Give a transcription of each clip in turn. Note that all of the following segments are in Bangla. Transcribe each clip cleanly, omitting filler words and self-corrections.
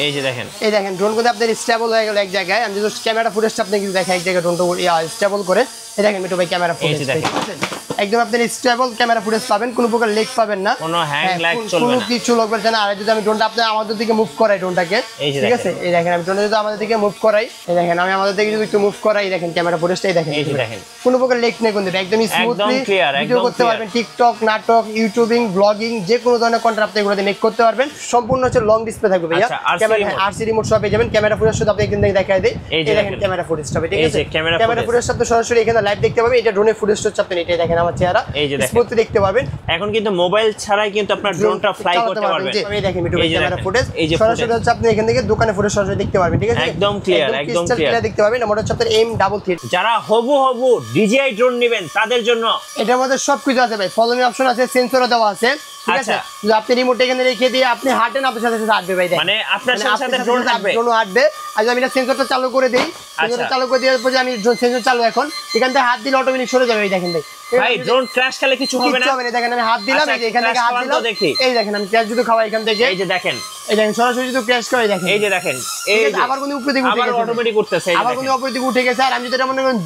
এই যে দেখেন, এই দেখেন ড্রোন কিন্তু আপনার স্টেবল হয়ে গেল এক জায়গায়। আমি যদি ক্যামেরা ফুটেজটা আপনাকে দেখাই এক জায়গায় ড্রোনটা স্টেবল করে, এই দেখেন মিঠু ভাই ক্যামেরা ফুটেজ একদম আপনি স্টেবল ক্যামেরা ফুটেজ পাবেন, কোনো প্রকার লেগ পাবেন না, কোনো হ্যাং ল্যাগ চলবে না, কোনো কিছু লাগবে না। আর যদি আমি ড্রোনটা আপনি আমাদের দিকে মুভ করাই ড্রোনটাকে, ঠিক আছে এই দেখেন আমি ড্রোনটা যদি আমাদের দিকে মুভ করাই, এই দেখেন আমি আমাদের দিকে যদি একটু মুভ করাই, দেখেন ক্যামেরা ফুটেজটা এই দেখেন, কোনো প্রকার লেগ নেই, কিন্তু একদম স্মুথলি ভিডিও করতে পারবেন। টিকটক, নাটক, ইউটিউবিং, ব্লগিং যে কোনো ধরনের কন্টেন্ট আপনি এগুলোতে মেক করতে পারবেন। সম্পূর্ণ হচ্ছে লং ডিসপ্লে থাকবে ভাইয়া, ক্যামেরা আরসি রিমোট সহ পেয়ে যাবেন। ক্যামেরা ফুটেজ শুধু আপনি এখান থেকে দেখাই দেই, এই দেখেন ক্যামেরা ফুটেজটা, ঠিক আছে ক্যামেরা ফুটেজটা আপনি সরাসরি এখানে লাইভ দেখতে পাবেন। এটা ড্রোনের ফুটেজটা হচ্ছে আপনি এটা দেখেন আমার চেহারা স্মুথলি দেখতে পারবেন। এখন কিন্তু মোবাইল ছাড়াই কিন্তু আপনার ড্রোনটা ফ্লাই করতে পারবেন। আমি দেখেন মিঠু ভাই ক্যামেরা ফুটেজ সরাসরি হচ্ছে আপনি এখান থেকে দোকানে ফুটেজ সরাসরি দেখতে পারবেন, ঠিক আছে একদম ক্লিয়ার দেখতে পারবেন। এটা হচ্ছে আপনার M33। যারা হবু DJI ড্রোন নেবেন তাদের জন্য এটার মধ্যে সবকিছু আছে ভাই, ফলো মি অপশন আছে, সেন্সরও দেওয়া আছে, ঠিক আছে আপনি রিমোট এখানে রেখে দিয়ে আপনি হাঁটেন, আপনার সাথে সাথে হাঁটবে ভাই, মানে আপনার সাথে ড্রোন হাঁটবে। আর আমি এটা সেন্সরটা চালু করে দেই, সেন্সরটা চালু করে দেওয়ার পরে আমি সেন্সর চালু, এখন এখান থেকে হাত দিলে অটোমেটিক সরে যাবে। এই দেখেন ভাই ড্রোন ক্র্যাশ খেলে কিছু হবে না, দেখেন আমি হাত দিলাম, এই যে এখান থেকে হাত দিলাম, এই দেখেন আমি ক্র্যাশ যদি খাওয়া এখান থেকে, এই যে দেখেন, এই দেখেন সরাসরি যদি ক্র্যাশ করে দেখেন, এই যে দেখেন, এই যে আবার কোন উপরে দিকে উঠে গেছে, অটোমেটিক উঠতেছে, আবার কোন উপরে দিকে উঠে গেছে। আর আমি যেটা মনে করেন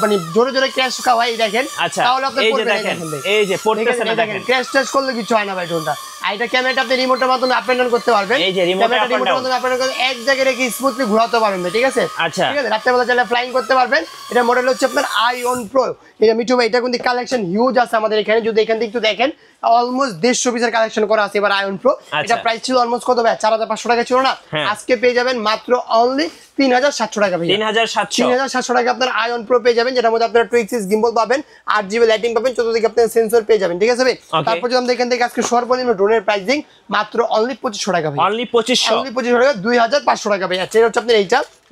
মানে জোরে জোরে ক্র্যাশ খাওয়াই, এই দেখেন তাহলে আপনি পড়বে না, দেখেন এই যে পড়তেছে না, দেখেন ক্র্যাশ ট্যাশ করলে কিছু হয় না ভাই ড্রোনটা। আর এটা ক্যামেরাটা আপনি রিমোটের মাধ্যমে আপ এন্ড ডাউন করতে পারবেন, এই যে রিমোটের মাধ্যমে আপ এন্ড ডাউন করে এক জায়গায় রেখে স্মুথলি ঘোরাতে পারবেন, ঠিক আছে ঠিক আছে রাতে বেলা চাইলে ফ্লাইং করতে পারবেন। এটা মডেল হচ্ছে আপনার আইওন প্রো। এটা মিঠু ভাই এটা কিন্তু কালেকশন হিউজ আছে আমাদের এখানে, যদি এখান থেকে একটু দেখেন অলমোস্ট 150 পিসের কালেকশন করা আছে এবার আইওন প্রো। এটা প্রাইস ছিল অলমোস্ট কত ভাই, 4500 টাকা ছিল না, আজকে পেয়ে যাবেন মাত্র অনলি 3700 টাকা ভাই, 3700 টাকা আপনার আইওন প্রো পেয়ে যাবেন, যেটার মধ্যে আপনারা 2x গিম্বল পাবেন, 8GB লাইটিং পাবেন, চতুর্দিকে আপনার সেন্সর পেয়ে যাবেন, ঠিক আছে ভাই। তারপর যদি আমরা এখান থেকে আজকে সর্বনিম্ন ড্রোনের প্রাইসিং মাত্র অনলি 2500 টাকা ভাই, অনলি 2500 টাকা, 2500 টাকা ভাই। আচ্ছা এটা হচ্ছে আপনার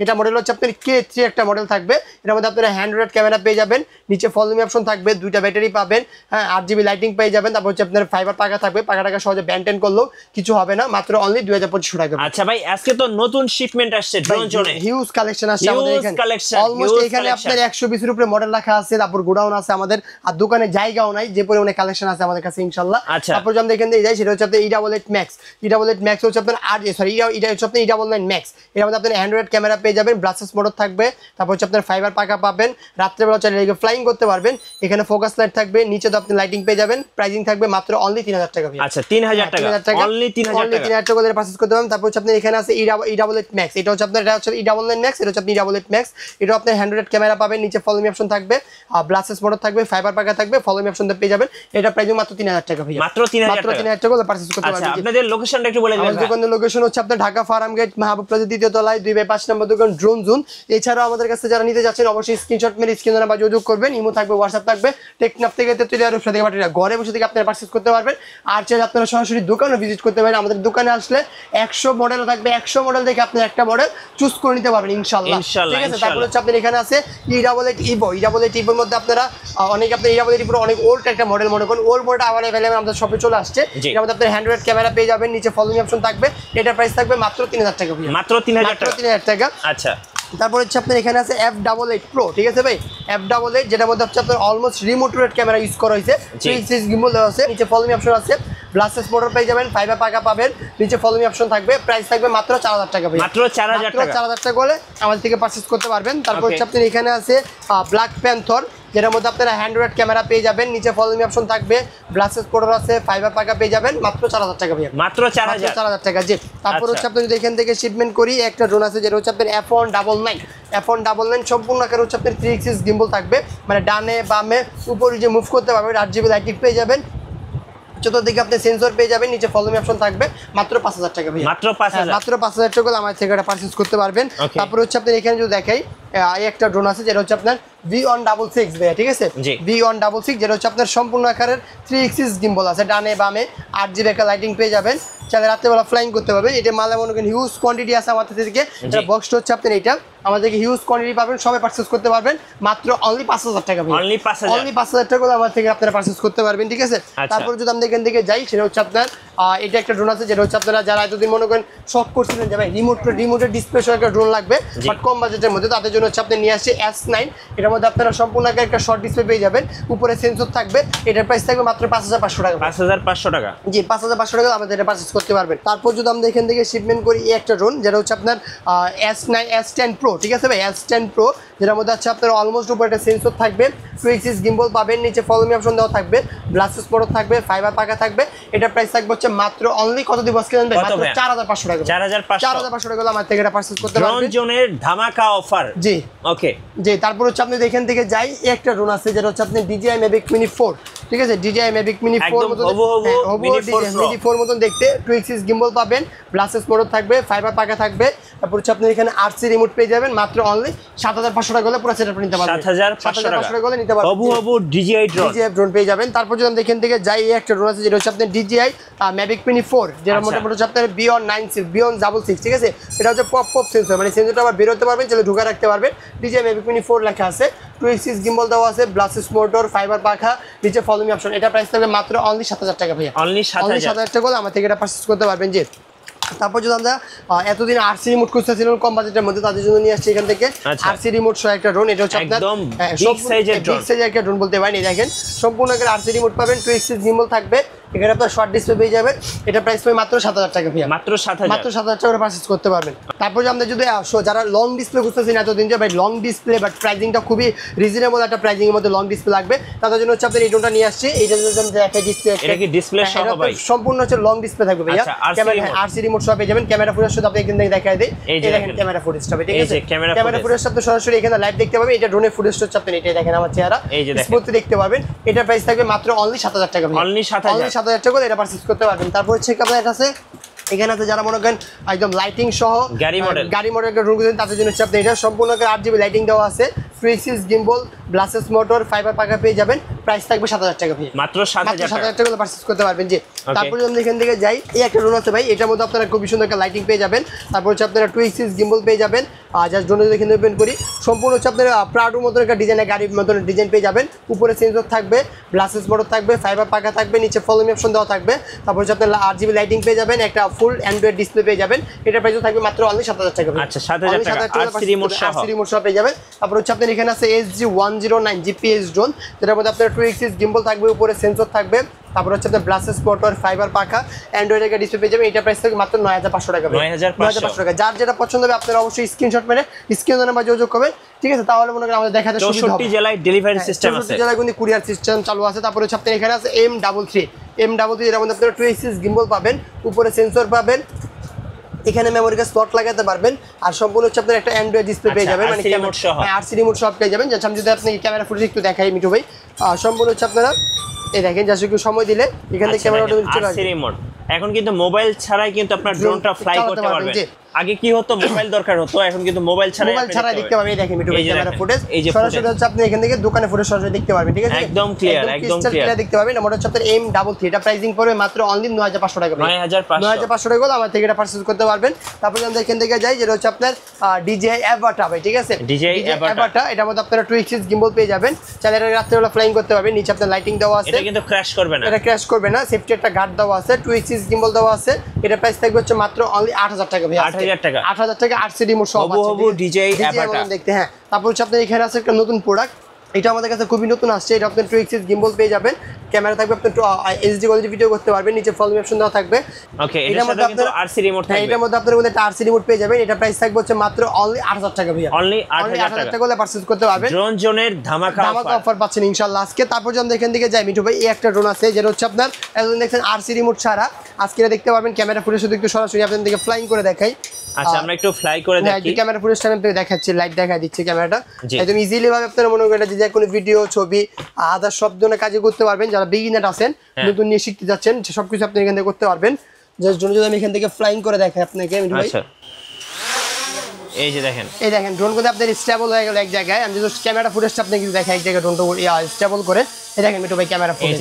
এটা মডেল হচ্ছে আপনার K3 একটা মডেল থাকবে, এটার মধ্যে আপনারা হ্যান্ড ক্যামেরা পেয়ে যাবেন, নিচে ফলো মি অপশন থাকবে, 2টা ব্যাটারি পাবেন, হ্যাঁ 8GB লাইটিং পেয়ে যাবেন। তারপর হচ্ছে আপনার ফাইবার পাকা থাকবে, পাকাটাকে সহজে ব্যান্টেন করলেও কিছু হবে না, মাত্র অনলি 2500 টাকা। আচ্ছা ভাই আজকে তো নতুন শিপমেন্ট আসছে ড্রোন জোনে, হিউজ কালেকশন আসছে আমাদের এখানে, অলমোস্ট এখানে আপনার 120 এর উপরে মডেল রাখা আছে, তারপর গোডাউন আছে আমাদের, আর দোকানে জায়গাও নাই, যে পরিমাণে কালেকশন আছে আমাদের কাছে ইনশাআল্লাহ। তারপর যদি আমরা এখান থেকে যাই, সেটা হচ্ছে আপনার E88 Max হচ্ছে আপনার এটা হচ্ছে আপনার E99 Max। এর মধ্যে আপনার অ্যান্ড্রয়েড ক্যামেরা পেয়ে যাবেন, ব্লাস্টার্স মোটর থাকবে, তারপর হচ্ছে আপনার ফাইবার পাকা পাবেন, রাত্রেবেলা চাইলে ফ্লাইং করতে পারবেন, এখানে ফোকাস লাইট থাকবে, নিচে তো আপনি লাইটিং পেয়ে যাবেন, প্রাইসিং থাকবে মাত্র অনলি 3000 টাকা। আচ্ছা 3000 টাকা, অনলি 3000 টাকা করে পারচেজ করতে পারবেন। তারপর হচ্ছে আপনার এখানে আছে E88 Max, এটা হচ্ছে আপনার E99 Max, এটা হচ্ছে আপনি E88 Max, এটা আপনার হ্যান্ড্রয়েড ক্যামেরা পাবেন, নিচে ফলো মি অপশন থাকবে, ব্লাস্টার্স মোটর থাকবে, ফাইবার পাকা থাকবে, ফলো মি অপশন পেয়ে যাবেন। এটা প্রাইসিং মাত্র 3000 টাকা ভাই, মাত্র 3000 টাকা করে পারচেজ করতে পারবেন। আচ্ছা আপনাদের লোকেশনটা একটু বলে দিবেন। আমাদের দোকানের লোকেশন হচ্ছে আপনার ঢাকা ফার্ম গেট, মাহবুব প্লাজা 2য় তলায়, 2/5 নম্বর দোকান ড্রোন জোন। এছাড়াও আমাদের কাছে যারা নিতে যাচ্ছেন অবশ্যই স্ক্রিনশট মেরে স্ক্রিনে নাম্বার যোগাযোগ করবেন, ইমো থাকবে, হোয়াটসঅ্যাপ থাকবে, টেকনাফ থেকে তেতুলিয়া রূপসা থেকে পাঠিয়ে ঘরে বসে থেকে আপনারা পারচেজ করতে পারবেন। আর চাইলে আপনারা সরাসরি দোকানে ভিজিট করতে পারেন, আমাদের দোকানে আসলে 100 মডেল থাকবে, 100 মডেল দেখে আপনি একটা মডেল চুজ করে নিতে পারবেন ইনশাআল্লাহ, ঠিক আছে। তারপর হচ্ছে আপনার এখানে আছে E88 Evoর মধ্যে আপনারা অনেক আপনার E88 Evo অনেক ওল্ড একটা মডেল মনে করেন, ওল্ড মডেল আবার अवेलेबल আমাদের শপে চলে আসছে। এর মধ্যে আপনার হ্যান্ড্রয়েড ক্যামেরা পেয়ে যাবেন, নিচে ফলো মি অপশন থাকবে, এটার প্রাইস থাকবে মাত্র 3000 টাকা, মাত্র 3000 টাকা। আচ্ছা তারপর হচ্ছে আপনার এখানে আছে F88 Pro, ঠিক আছে ভাই, F88 যেটার মধ্যে হচ্ছে আপনার almost remote rotate camera use করা হয়েছে, 360 গিম্বল দেওয়া আছে, নিচে ফলো মি অপশন আছে, ব্লাস্টার্স মোটর পেয়ে যাবেন, ফাইবার পাকা পাবেন, নিচে ফলো মি অপশন থাকবে, প্রাইস থাকবে মাত্র 4000 টাকা ভাই, মাত্র 4000 টাকা হলে আমাদের থেকে পারচেজ করতে পারবেন। তারপর হচ্ছে আপনার এখানে আছে ব্ল্যাক প্যান্থর, যেটার মধ্যে আপনারা হ্যান্ড্রয়েড ক্যামেরা পেয়ে যাবেন, নিচে ফলো মি অপশন থাকবে, ব্লাস্টার্স মোটর আছে, ফাইবার পাকা পেয়ে যাবেন, মাত্র 4000 টাকা ভাই, মাত্র 4000 টাকা জি। তারপর হচ্ছে আপনি যদি এখান থেকে শিপমেন্ট করি, একটা ড্রোন আছে যেটা হচ্ছে আপনার F199 সম্পূর্ণ আকার হচ্ছে আপনার 3x গিম্বল থাকবে, মানে ডানে বামে উপরে যে মুভ করতে পারবেন, 8GB লাইটিং পেয়ে যাবেন, চতুর্দিকে আপনি সেন্সর পেয়ে যাবেন, নিচে ফলো মি অপশন থাকবে, মাত্র 5000 টাকা ভাই, মাত্র 5000 টাকা আমার থেকে এটা পারচেজ করতে পারবেন। তারপর হচ্ছে আপনার এখানে যদি দেখাই একটা ড্রোন আছে যেটা হচ্ছে আপনার V166 ভাইয়া, ঠিক আছে V166, যেটা হচ্ছে আপনার সম্পূর্ণ আকারের 3x গিম্বল আছে, ডানে বামে 8GB একটা লাইটিং পেয়ে যাবেন, চাইলে রাত্রেবেলা ফ্লাইং করতে পারবেন। এটা মালে মনে করেন হিউজ কোয়ান্টিটি আছে আমাদের থেকে, এটা বক্সটা হচ্ছে আপনার এইটা আমাদেরকে হিউজ কোয়ান্টিটি পাবেন, সবাই পারচেজ করতে পারবেন মাত্র অনলি 5000 টাকা ভাই, অনলি 5000 টাকা আমার থেকে আপনারা পারচেজ করতে পারবেন, ঠিক আছে। তারপর যদি আমরা এখান থেকে যাই, সেটা হচ্ছে আপনার এটা একটা ড্রোন আছে যেটা হচ্ছে আপনারা যারা এতদিন মনে করেন শখ করছিলেন যে ভাই রিমোটের ডিসপ্লে সহ একটা ড্রোন লাগবে বাট কম বাজেটের মধ্যে, তাদের জন্য হচ্ছে আপনি নিয়ে আসছে S9। এটার মধ্যে আপনারা সম্পূর্ণ একটা শর্ট ডিসপ্লে পেয়ে যাবেন, উপরে সেন্সর থাকবে, এটার প্রাইস থাকবে মাত্র 5500 টাকা, 5500 টাকা জি 5500 টাকা আমাদের এটা পারচেজ করতে পারবেন। তারপর যদি আমরা এখান থেকে শিপমেন্ট করি এই একটা ড্রোন, যেটা হচ্ছে আপনার S10 Pro, ঠিক আছে ভাই, S10 Pro, যেটার মধ্যে আছে আপনার অলমোস্ট উপরে একটা সেন্সর থাকবে, 2 গিম্বল পাবেন, নিচে ফলো মি অপশন দেওয়া থাকবে, ব্লাস্টেস মোটর থাকবে, ফাইবার পাকা থাকবে। এটা প্রাইস থাকবে হচ্ছে মাত্র অনলি কত দিব আজকে জানবেন? মাত্র 4500 টাকা। 4500 টাকা আমরা থেকে এটা পারচেজ করতে পারবেন। ড্রোন জোনের ধামাকা অফার। জি ওকে জি। তারপর হচ্ছে আপনি এখান থেকে যাই এই একটা ড্রোন আছে, যেটা হচ্ছে আপনি DJI Mavic Mini 4, ঠিক আছে, DJI Mavic Mini 4 মতো Mini 4 মতন দেখতে, 2 গিম্বল পাবেন, ব্লাস্টেস মোটর থাকবে, ফাইবার পাকা থাকবে। তারপর হচ্ছে আপনি এখানে RC রিমোট পেয়ে যাবেন মাত্র অনলি 7500 টাকা হলে পুরো সেটআপ নিতে পারবেন। 7500 টাকা হলে নিতে পারবেন। হবু DJI ড্রোন পেয়ে যাবেন। তারপর যদি আমরা এখান থেকে যাই এই একটা ড্রোন আছে, যেটা হচ্ছে আপনার DJI Mavic Mini 4, যেটা মোটামুটি হচ্ছে আপনার Beyond 66, ঠিক আছে। এটা হচ্ছে পপ সেন্সর, মানে সেন্সরটা আবার বের হতে পারবেন, চলে ঢুকা রাখতে পারবেন। DJI Mavic Mini 4 লেখা আছে, 2 গিম্বল দেওয়া আছে, ব্লাস্টেস মোটর, ফাইবার পাখা, নিচে ফলো মি অপশন। এটা প্রাইস থাকবে মাত্র অনলি 7000 টাকা ভাইয়া। অনলি 7000 টাকা হলে আমার থেকে এটা পারচেজ করতে পারবেন। যে তারপর যদি আমরা এতদিন RC রিমোট খুঁজতেছিলাম কম বাজেটের মধ্যে, তাদের জন্য নিয়ে আসছি এখান থেকে RC রিমোট সহ একটা ড্রোন। এটা হচ্ছে আপনার একদম বিগ সাইজের একটা ড্রোন বলতে পারেন। এই দেখেন সম্পূর্ণ একটা RC রিমোট পাবেন, 2 গিম্বল থাকবে, এখানে আপনার শর্ট ডিসপ্লে পেয়ে যাবেন। এটা প্রাইস পাবে মাত্র 7000 টাকা ভাইয়া। মাত্র 7000 টাকা পারচেজ করতে পারবেন। তারপর আমরা যদি যারা লং ডিসপ্লে খুঁজতেছেন এতদিন যে ভাই লং ডিসপ্লে বাট প্রাইসিংটা খুবই রিজনেবল একটা প্রাইসিং এর মধ্যে লং ডিসপ্লে লাগবে, তাদের জন্য হচ্ছে আপনার এই ড্রোনটা নিয়ে আসছি। এইটা যদি আমরা দেখাই ডিসপ্লে, এটা কি ডিসপ্লে সহ ভাই? সম্পূর্ণ হচ্ছে লং ডিসপ্লে থাকবে ভাইয়া। ক্যামেরা RC রিমোট সহ পেয়ে যাবেন। ক্যামেরা ফুটেজ শুধু আপনি এখান থেকে দেখাই দেই। এই দেখেন ক্যামেরা ফুটেজটা, ঠিক আছে, ক্যামেরা ফুটেজটা আপনি সরাসরি এখানে লাইভ দেখতে পাবেন। এটা ড্রোনের ফুটেজটা হচ্ছে আপনি এটাই দেখেন আমার চেহারা স্মুথলি দেখতে পাবেন। এটা প্রাইস থাকবে মাত্র অনলি 7000 টাকা ভাই। অনলি 7000 টাকা এটা পারচেজ করতে পারবেন। তারপর হচ্ছে আপনার কাছে এখানে আছে যারা মনে করেন একদম লাইটিং সহ গাড়ি মডেল একটা ড্রোন কিনবেন, তাদের জন্য হচ্ছে আপনি এটা সম্পূর্ণ 8GB লাইটিং দেওয়া আছে, 2 গিম্বল, ব্লাস্টেস মোটর, ফাইবার পাকা পেয়ে যাবেন। প্রাইস থাকবে 7000 টাকা ভাই। মাত্র 7000 টাকা পারচেজ করতে পারবেন। যে তারপর যদি এখান থেকে যাই এই একটা ড্রোন আছে ভাই, এটার মধ্যে আপনারা খুব সুন্দর একটা লাইটিং পেয়ে যাবেন। তারপর হচ্ছে আপনারা 2 গিম্বল পেয়ে যাবেন। জাস্ট ড্রোন যদি এখানে ওপেন করি সম্পূর্ণ হচ্ছে আপনারা প্রাডোর মতো একটা ডিজাইনের গাড়ির মতন ডিজাইন পেয়ে যাবেন। উপরে সেন্সর থাকবে, ব্লাস্টেস মোটর থাকবে, ফাইবার পাকা থাকবে, নিচে ফলো মি অপশন দেওয়া থাকবে। তারপর হচ্ছে আপনারা 8GB লাইটিং পেয়ে যাবেন, একটা ফুল অ্যান্ড্রয়েড ডিসপ্লে পেয়ে যাবেন। এটা প্রাইস থাকবে মাত্র অনলি 7000 টাকা। আচ্ছা 7000 টাকা RC রিমোট সহ পেয়ে যাবেন। তারপর হচ্ছে আপনার এখানে আছে SG-109 GPS ড্রোন, যেটার মধ্যে আপনার 2 গিম্বল থাকবে, উপরে সেন্সর থাকবে। তারপর হচ্ছে আপনার ব্লাস্টেস মোটর, ফাইবার পাখা, অ্যান্ড্রয়েড একটা ডিসপ্লে পেয়ে যাবেন। এটা প্রাইস থাকবে মাত্র 9500 টাকা। 9500 টাকা। যার যেটা পছন্দ হবে আপনারা অবশ্যই স্ক্রিনশট মেরে স্ক্রিনে নাম্বার যোগাযোগ করবেন, ঠিক আছে। তাহলে মনে করেন আমাদের দেখাতে সুবিধা হবে। 64 জেলায় ডেলিভারি সিস্টেম আছে, 64 জেলায় কিন্তু কুরিয়ার সিস্টেম চালু আছে। তারপর হচ্ছে আপনার এখানে আছে M33, এর মধ্যে আপনারা 2 গিম্বল পাবেন, উপরে সেন্সর পাবেন, এখানে মেমোরি কার্ড স্লট লাগাতে পারবেন। আর সম্পূর্ণ হচ্ছে আপনার একটা অ্যান্ড্রয়েড ডিসপ্লে পেয়ে যাবেন, মানে RC রিমোট সহ পেয়ে যাবেন। যেমন যদি আপনি ক্যামেরা ফুটেজ একটু দেখাই মিঠু ভাই, সম্পূর্ণ হচ্ছে আপনারা এই দেখেন জাস্ট একটু সময় দিলে এখান থেকে ক্যামেরা চলে আসবে। এখন কিন্তু মোবাইল ছাড়াই কিন্তু আপনার ড্রোনটা ফ্লাই করতে পারবেন। আগে কি হতো মোবাইল দরকার হতো, এখন কিন্তু মোবাইল ছাড়াই দেখতে পাবেন। এই দেখেন মিঠু ভাই ক্যামেরা ফুটেজ সরাসরি হচ্ছে আপনি এখান থেকে দোকানে ফুটেজ সরাসরি দেখতে পারবেন, ঠিক আছে, একদম ক্লিয়ার দেখতে পাবেন। এটা হচ্ছে আপনার M33, এটা প্রাইসিং পড়বে মাত্র অনলি 9500 টাকা। 9500 টাকা হলে আমার থেকে এটা পারচেজ করতে পারবেন। তারপর আমরা এখান থেকে যাই, যেটা হচ্ছে আপনার DJI Avata ভাই, ঠিক আছে, DJI Avata। এটার মধ্যে আপনারা 2 গিম্বল পেয়ে যাবেন, চাইলে রাত্রে বেলা ফ্লাইং করতে পারবেন। নিচে আপনার লাইটিং দেওয়া আছে, এটা কিন্তু ক্র্যাশ করবে না, এটা ক্র্যাশ করবে না, সেফটি একটা গার্ড দেওয়া আছে, 2 গিম্বল দেওয়া আছে। এটা প্রাইস থাকবে হচ্ছে মাত্র অনলি 8000 টাকা ভাই। 8000 টাকা RC রিমোট সহ হবু DJI Avata দেখতে। হ্যাঁ, তারপর হচ্ছে আপনার এখানে আছে একটা নতুন প্রোডাক্ট, এটা আমাদের কাছে খুবই নতুন আসছে। এটা আপনার 2 গিম্বল পেয়ে যাবেন, ক্যামেরা থাকবে, আপনার HD কোয়ালিটি ভিডিও করতে পারবেন, নিচে ফলো মি অপশন দেওয়া থাকবে। ওকে, এটার মধ্যে কিন্তু RC রিমোট থাকবে। এটার মধ্যে আপনার একটা RC রিমোট পেয়ে যাবেন। এটা প্রাইস থাকবে হচ্ছে মাত্র অনলি 8000 টাকা ভাই। অনলি 8000 টাকা হলে পারচেজ করতে পারবেন। ড্রোন জোনের ধামাকা অফার পাচ্ছেন ইনশাআল্লাহ আজকে। তারপর যদি আমরা এখান থেকে যাই মিঠু ভাই, এই একটা ড্রোন আছে, যেটা হচ্ছে আপনার এতদিন দেখছেন RC রিমোট ছাড়া, আজকে এটা দেখতে পারবেন ক্যামেরা ফুটেজ শুধু একটু সরাসরি আপনাদের দিকে ফ্লাইং করে দেখাই। আচ্ছা আমরা একটু ফ্লাই করে দেখি। ক্যামেরা ফুটেজটা আমি আপনাদের দেখাচ্ছি, লাইট দেখা দিচ্ছি ক্যামেরাটা। একদম ইজিলি ভাবে আপনারা মনে করেন যে কোনো ভিডিও, ছবি, আদার সব ধরনের কাজে করতে পারবেন। যারা বিগিনার আছেন, নতুন নিয়ে শিখতে যাচ্ছেন, সবকিছু আপনি এখান থেকে করতে পারবেন। জাস্ট ড্রোন যদি আমি এখান থেকে ফ্লাইং করে দেখাই আপনাকে মিঠু ভাই। আচ্ছা এই যে দেখেন, ড্রোন করে আপনাদের স্টেবল হয়ে গেল এক জায়গায়। আমি যদি ক্যামেরা ফুটেজটা আপনাকে দেখাই এক জায়গায় ড্রোনটা স্টেবল করে, এই দেখেন মিঠু ভাই ক্যামেরা ফুটেজ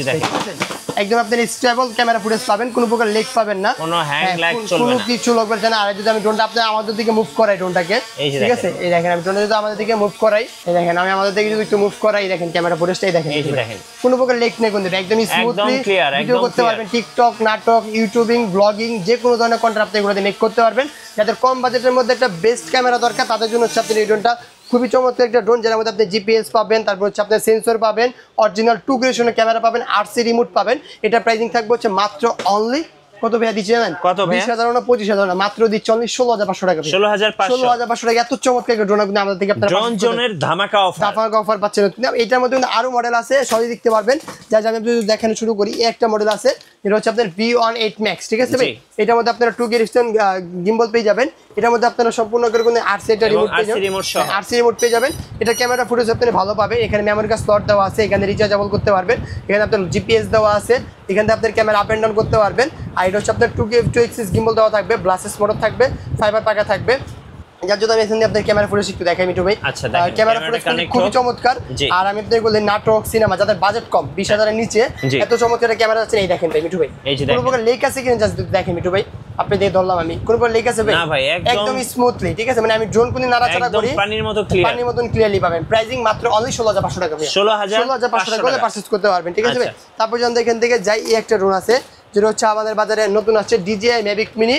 একদম আপনার স্টেবল ক্যামেরা ফুটেজ পাবেন, কোনো প্রকার লেগ পাবেন না, কোনো হ্যাং ল্যাগ চলবে না, কোনো কিছু লাগবে না। আর যদি আমি ড্রোনটা আপনি আমাদের দিকে মুভ করাই ড্রোনটাকে, ঠিক আছে, এই দেখেন আমি ড্রোনটা যদি আমাদের দিকে মুভ করাই, এই দেখেন আমি আমাদের দিকে যদি একটু মুভ করাই, দেখেন ক্যামেরা ফুটেজটা এই দেখেন, কোনো প্রকার লেগ নেই, কিন্তু একদম স্মুথলি ভিডিও করতে পারবেন। টিকটক, নাটক, ইউটিউবিং, ব্লগিং, যে কোনো ধরনের কন্টেন্ট আপনি এগুলোতে মেক করতে পারবেন। যাদের কম বাজেটের মধ্যে একটা বেস্ট ক্যামেরা দরকার, তাদের জন্য হচ্ছে আপনি এই ড্রোনটা খুবই চমৎকার একটা ড্রোন, যার মধ্যে আপনি জিপিএস পাবেন, তারপর হচ্ছে আপনার সেন্সর পাবেন, অরিজিনাল 2 গ্রেশনের ক্যামেরা পাবেন, RC রিমোট পাবেন। এটা প্রাইসিং থাকবে হচ্ছে মাত্র অনলি কত ভাইয়া দিচ্ছি জানেন? কত ভাইয়া? 20,000 না 25,000 না, মাত্র দিচ্ছি অনলি 16,500 টাকা। 16,500 টাকা। এত চমৎকার একটা ড্রোন কিন্তু আমাদের থেকে আপনারা ড্রোন জোনের ধামাকা অফার পাচ্ছেন। এটার মধ্যে কিন্তু আরো মডেল আছে, সবই দেখতে পারবেন। যা আমি যদি দেখানো শুরু করি, এই একটা মডেল আছে যেটা হচ্ছে আপনার V18 Max, ঠিক আছে ভাই? এটার মধ্যে আপনারা 2 গিরিস্টন গিম্বল পেয়ে যাবেন। এটার মধ্যে আপনারা সম্পূর্ণ করে কোনো RC রিমোট পেয়ে যাবেন, RC রিমোট পেয়ে যাবেন। এটা ক্যামেরা ফুটেজ আপনারা ভালো পাবে। এখানে মেমোরি কার্ড স্লট দেওয়া আছে, এখানে রিচার্জেবল করতে পারবেন, এখানে আপনার GPS দেওয়া আছে, এখানে আপনার ক্যামেরা আপ এন্ড ডাউন করতে পারবেন। আর এটা হচ্ছে আপনার 2 এক্সিস গিম্বল দেওয়া থাকবে, ব্লাসেস মোটর থাকবে, ফাইবার পাকা থাকবে। যার জন্য আমি এখানে আপনাদের ক্যামেরা ফুটেজ একটু দেখাই মিঠু ভাই। ক্যামেরা ফুটেজ খুবই চমৎকার। আর আমি আপনাদের বলি নাটক সিনেমা যাদের বাজেট কম 20,000 এর নিচে এত চমৎকার ক্যামেরা আছে। এই দেখেন ভাই মিঠু ভাই, কোনো প্রকার লেক আছে কিনা জাস্ট দেখেন মিঠু ভাই। আপনি দিয়ে ধরলাম আমি, কোনো প্রকার লেক আছে ভাই? না ভাই, একদম স্মুথলি, ঠিক আছে? মানে আমি ড্রোন কোন নাড়াচাড়া করি পানির মতন ক্লিয়ারলি পাবেন। প্রাইসিং মাত্র অনলি 16,500 টাকা ভাই। 16,500 টাকা করে পারচেজ করতে পারবেন, ঠিক আছে ভাই? তারপর যখন এখান থেকে যাই, এই একটা ড্রোন আছে যেটা হচ্ছে আমাদের বাজারে নতুন আছে, DJI Mavic Mini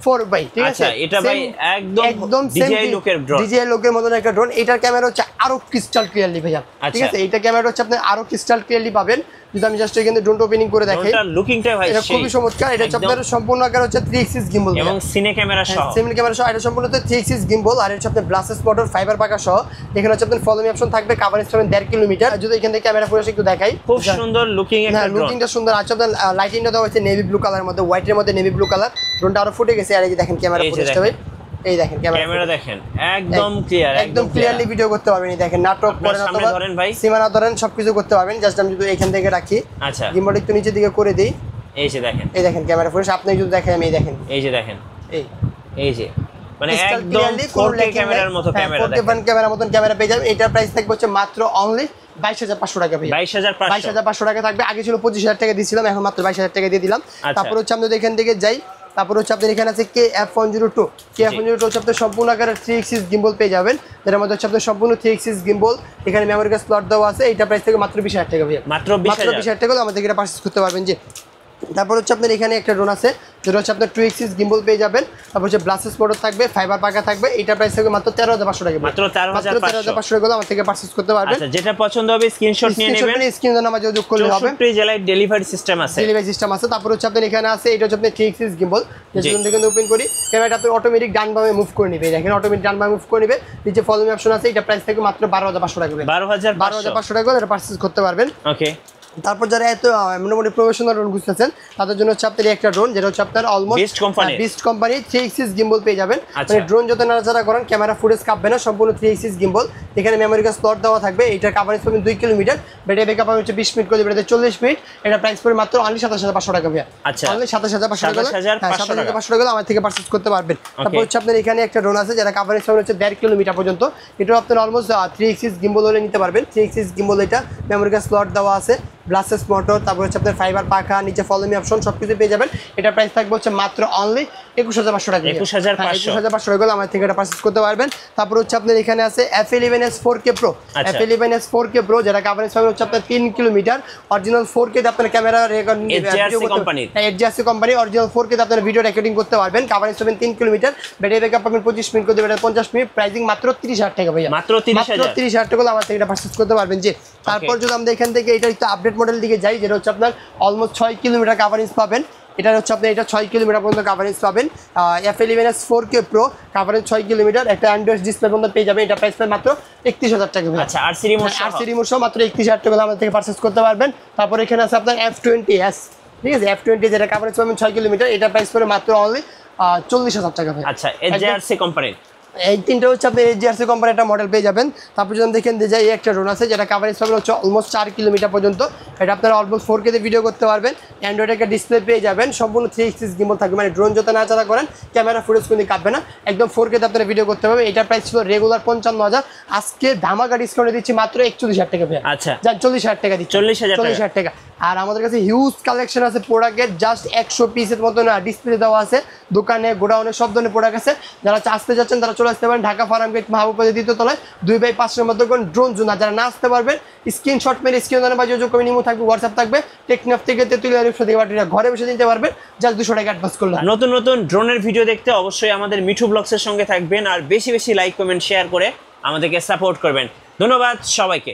4 ঠিক আছে? এটা ভাই একদম DJI লোকের ড্রোন, DJI লোকের মতন একটা ড্রোন। এটার ক্যামেরা হচ্ছে আরো ক্রিস্টাল ক্লিয়ারলি ভাইয়া, ঠিক আছে? এটা ক্যামেরা হচ্ছে আপনি আরো ক্রিস্টাল ক্লিয়ারলি পাবেন। যদি আমি জাস্ট এখানে ড্রোন ওপেনিং করে দেখাই, এটা লুকিংটা ভাই এটা খুবই চমৎকার। এটা হচ্ছে আপনার সম্পূর্ণ আকার হচ্ছে 3 এক্সিস গিম্বল এবং সিনে ক্যামেরা সহ, সিনে ক্যামেরা সহ। এটা সম্পূর্ণ 3 এক্সিস গিম্বল। আর এটা হচ্ছে আপনার ব্লাসেস মোটর, ফাইবার পাকা সহ। এখানে হচ্ছে আপনার ফলো মি অপশন থাকবে, কভারেজ পাবেন 1.5 কিলোমিটার। যদি এখান থেকে ক্যামেরা ফুটেজ একটু দেখাই, খুব সুন্দর লুকিং একটা ড্রোন। লুকিংটা সুন্দর আছে। আপনার লাইটিংটা দেওয়া হচ্ছে নেভি ব্লু কালারের মধ্যে, হোয়াইটের মধ্যে নেভি ব্লু কালার। ড্রোনটা আরো ফুটে গেছে। আর এই যে দেখেন ক্যামেরা ফুটেজটা ভাই, এই দেখেন ক্যামেরা দেখেন একদম ক্লিয়ার, একদম ক্লিয়ারলি ভিডিও করতে পারবেন। এই দেখেন নাটক করেন অথবা সিনেমা ধরেন সবকিছু করতে পারবেন। জাস্ট আমি যদি এখান থেকে রাখি, আচ্ছা গিম্বল একটু নিচের দিকে করে দেই, এই যে দেখেন, এই দেখেন ক্যামেরা ফুটেজ। আপনি যদি দেখেন, আমি দেখেন, এই যে দেখেন, এই যে মানে একদম 4K ক্যামেরার মতো ক্যামেরা, 4K ক্যামেরার মতন ক্যামেরা পেয়ে যাবেন। এটার প্রাইস থাকবে হচ্ছে মাত্র অনলি 22,500 টাকা ভাই। 22,500 টাকা থাকবে। আগে ছিল 25,000 টাকা দিয়েছিলাম, এখন মাত্র 22,000 টাকা দিয়ে দিলাম। তারপর হচ্ছে আমরা এখান থেকে যাই, তারপর হচ্ছে আপনার এখানে আছে KF102 হচ্ছে আপনার সম্পূর্ণ আকারের 3 এক্সিস গিম্বল পেয়ে যাবেন, যেটার মধ্যে হচ্ছে আপনার সম্পূর্ণ 3 এক্সিস গিম্বল। এখানে মেমোরি কার্ড স্লট দেওয়া আছে। এটা প্রাইস থেকে মাত্র 20,000 টাকা ভাই, মাত্র 20,000 টাকা হলে আমাদের এটা পারচেজ করতে পারবেন। যে তারপর হচ্ছে আপনার এখানে একটা ড্রোন আছে যেটা হচ্ছে আপনার 2 এক্সিস গিম্বল পেয়ে যাবেন। তারপর হচ্ছে ব্লাসেস মোটর থাকবে, ফাইবার পাকা থাকবে। এটা প্রাইস থেকে মাত্র 13,500 টাকা, মাত্র 13,500 টাকা আমার থেকে পারচেজ করতে পারবেন। আচ্ছা, যেটা পছন্দ হবে স্ক্রিনশট নিয়ে নেবেন, স্ক্রিনে নাম্বার যোগাযোগ করলে হবে। 64 জেলায় ডেলিভারি সিস্টেম আছে, তারপর হচ্ছে আপনার এখানে আছে, এটা হচ্ছে আপনার 3 এক্সিস গিম্বল। যেখান থেকে ওপেন করি, ক্যামেরাটা আপনি অটোমেটিক ডান বামে মুভ করে নেবে। দেখেন অটোমেটিক ডান বামে মুভ করে নেবে। নিচে ফলো মি অপশন আছে। এটা প্রাইস থেকে মাত্র 12,500 টাকা, 12,500 টাকা এটা পারচেজ করতে পারবেন। ওকে। তারপর যারা এত মোটামুটি প্রফেশনাল ড্রোন খুঁজতেছেন তাদের জন্য হচ্ছে আপনার একটা ড্রোন যেটা হচ্ছে আপনার almost beast company 3 axis gimbal পেয়ে যাবেন। মানে ড্রোন যত নাড়াচাড়া করেন ক্যামেরা ফুটেজ কাঁপবে না, সম্পূর্ণ 3 এক্সিস গিম্বল। এখানে মেমোরি কার্ড স্লট দেওয়া থাকবে। এটার কভারেজ পাবেন 2 কিলোমিটার, ব্যাটারি ব্যাকআপ পাবেন হচ্ছে 20 মিনিট করে, ব্যাটারি 40 মিনিট। এটা প্রাইস পড়ে মাত্র অনলি 27,500 টাকা ভাইয়া। আচ্ছা, অনলি 27,500 টাকা, 27,500 টাকা আমার থেকে পারচেজ করতে পারবেন। তারপর হচ্ছে আপনার এখানে একটা ড্রোন আছে যেটা কভারেজ পাবেন হচ্ছে 1.5 কিলোমিটার পর্যন্ত। এটা আপনার অলমোস্ট 3 এক্সিস গিম্বল হলে নিতে পারবেন। 3 এক্সিস গিম্বল, এটা মেমোরি কার্ড স্লট দেওয়া আছে, ব্লাসেস মোটর, তারপর হচ্ছে আপনার ফাইবার পাখা, নিচে ফলো মি অপশন সবকিছু পেয়ে যাবেন। এটা প্রাইস থাকবে হচ্ছে মাত্র অনলি 21,500 টাকা, 21,500 টাকা আমার থেকে এটা পারচেজ করতে পারবেন। তারপর হচ্ছে আপনার এখানে আছে F11s 4K Pro, F11s 4K Pro যেটা কভারেজ পাবেন হচ্ছে আপনার 3 কিলোমিটার। অরিজিনাল 4K তে আপনার camera record HDRC company original 4K তে আপনার ভিডিও রেকর্ডিং করতে পারবেন। কভারেজ পাবেন 3 কিলোমিটার, ব্যাটারি ব্যাকআপ পাবেন 25 মিনিট করে, ব্যাটারি 50 মিনিট। প্রাইসিং মাত্র 30,000 টাকা ভাইয়া, মাত্র 30,000 টাকা আমার থেকে এটা পারচেজ করতে পারবেন। যে তারপর যদি আমরা এখান থেকে এটা একটু আপডেট মডেল দিকে যাই, যেটা হচ্ছে আপনার অলমোস্ট 6 কিলোমিটার কভারেজ পাবেন। এটা হচ্ছে আপনি এটা 6 কিলোমিটার পর্যন্ত কভারেজ পাবেন। F11s 4K Pro coverage 6 kilometre, একটা অ্যান্ড্রয়েড ডিসপ্লে পর্যন্ত পেয়ে যাবেন। এটা প্রাইস পাবেন মাত্র 31,000 টাকা। আচ্ছা, RC রিমোট সহ মাত্র 31,000 টাকা আমার থেকে পারচেজ করতে পারবেন। তারপর এখানে আছে আপনার F20s, ঠিক আছে? F20 যেটা কভারেজ পাবেন 6 কিলোমিটার, এটা প্রাইস পড়ে মাত্র অনলি 40,000 টাকা। আচ্ছা, HDRC কোম্পানি এই তিনটা হচ্ছে আপনি HDRC কোম্পানির একটা মডেল পেয়ে যাবেন। তারপর যদি দেখেন যে এই একটা ড্রোন আছে যেটা কভারেজ পাবেন হচ্ছে অলমোস্ট 4 কিলোমিটার পর্যন্ত। এটা আপনারা অলমোস্ট 4K তে ভিডিও করতে পারবেন। অ্যান্ড্রয়েড একটা ডিসপ্লে পেয়ে যাবেন, সম্পূর্ণ 3 এক্সিস গিম্বল থাকবে। মানে ড্রোন যত নাড়াচাড়া করেন ক্যামেরা ফুটেজ কিন্তু কাঁপবে না, একদম 4K তে আপনারা ভিডিও করতে পারবেন। এটার প্রাইস ছিল রেগুলার 55,000, আজকে ধামাকা ডিসকাউন্টে দিচ্ছি মাত্র 41,000 টাকা ভাই। আচ্ছা, যান 40,000 টাকা দিচ্ছি, 40,000 টাকা। আর আমাদের কাছে হিউজ কালেকশন আছে প্রোডাক্টের, জাস্ট 100 পিসের মতো না ডিসপ্লে দেওয়া আছে। দোকানে গোডাউনে সব ধরনের প্রোডাক্ট আছে। যারা আসতে যাচ্ছেন তারা চলে আসতে পারেন ঢাকা ফার্ম গেট মাহবুবাদের দ্বিতীয় তলায় 2/5 মতো কোন ড্রোন জোন। যারা না আসতে পারবেন স্ক্রিনশট মেরে স্ক্রিন বা যোগাযোগ করে নিমো থাকবে, হোয়াটসঅ্যাপ থাকবে, টেকনাফ থেকে তেতুলিয়া রিক্সা থেকে বাটিটা ঘরে বসে দিতে পারবেন জাস্ট 200 টাকা অ্যাডভান্স করলে। নতুন নতুন ড্রোনের ভিডিও দেখতে অবশ্যই আমাদের মিঠু ব্লগসের সঙ্গে থাকবেন আর বেশি বেশি লাইক কমেন্ট শেয়ার করে আমাদেরকে সাপোর্ট করবেন। ধন্যবাদ সবাইকে।